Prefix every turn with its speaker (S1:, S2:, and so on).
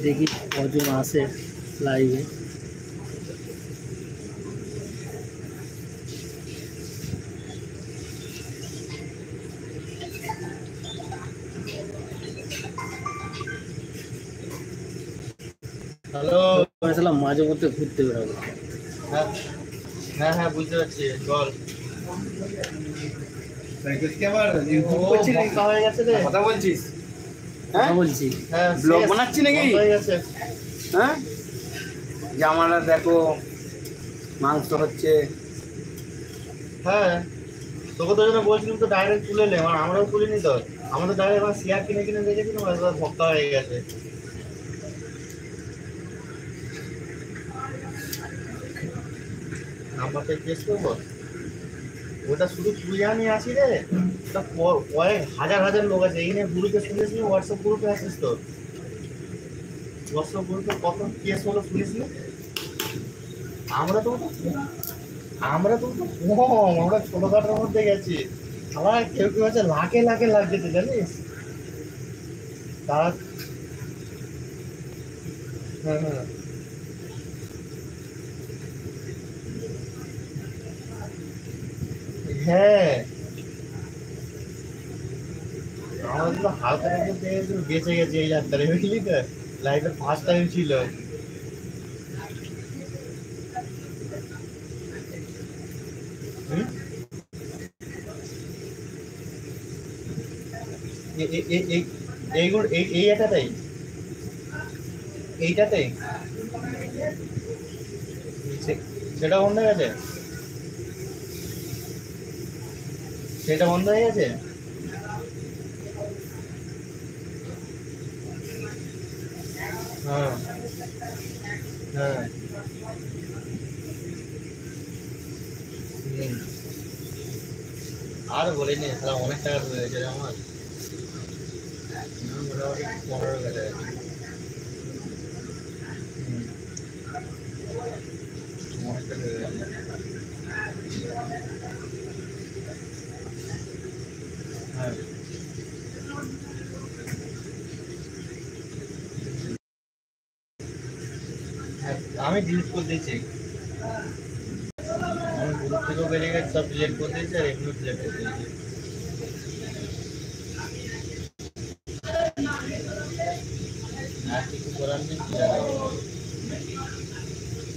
S1: দেখি কজন আসে লাইভে।
S2: হ্যালো,
S1: মাঝে মধ্যে ঘুরতে বেরোবো।
S2: হ্যাঁ হ্যাঁ হ্যাঁ বুঝতে পারছি, বল। কথা বলছিস?
S1: কথা বলছি,
S2: হ্যাঁ,
S1: ব্লগ বানাচ্ছি নাকি?
S2: হয়ে গেছে।
S1: হ্যাঁ, জামাটা দেখো, মাংস হচ্ছে।
S2: হ্যাঁ, তোকে তো জন্য বলছিলাম তো ডাইরেক্ট তুলে নে, আমরাও তুলিনি তো। আমাদের ডাইরেক্ট এবার শেয়ার কিনে কিনে দেখেছিলাম, এবার ভক্তা হয়ে গেছে। নাম্বারটা কেস করবো, ওটা শুধু তুই আমি আসি রে। ওটা কয়েক হাজার হাজার লোক আছে এই নিয়ে গ্রুপে, শুনেছি হোয়াটসঅ্যাপ গ্রুপে আসিস তো। হোয়াটসঅ্যাপ গ্রুপে কত কেস হলো শুনিস না? আমরা তো আমরা তো কম, আমরা ছোটখাটোর মধ্যে গেছি। আমার কেউ কেউ আছে লাখে লাখে লাখ যেতে, জানিস? তারা হ্যাঁ হ্যাঁ হ্যাঁ, আমাদের তো হালকা মধ্যে বেঁচে গেছে এই যাত্রায়, বুঝলি তো? লাইফে ফার্স্ট টাইম ছিল। হুম? এইগুলো এই এটাতেই, এইটাতেই সেটা বন্ধ হয়ে গেছে, সেটা বন্ধ হয়ে গেছে। হ্যাঁ হ্যাঁ আর বলিনি, তারা অনেক টাকা ঢুকে গেছে রে আমার। মোটামুটি 15 কেটে গেছে। অনেকটা ঢুকে গেছে। হ্যাঁ আমি ডিলিট করে দিয়েছি, আমি গ্রুপ থেকেও বেরিয়ে গেছে, সব ডিলিট করে দিয়েছি আর এমনিও ডিলিট করে দিয়েছি। আর কিছু করার নেই।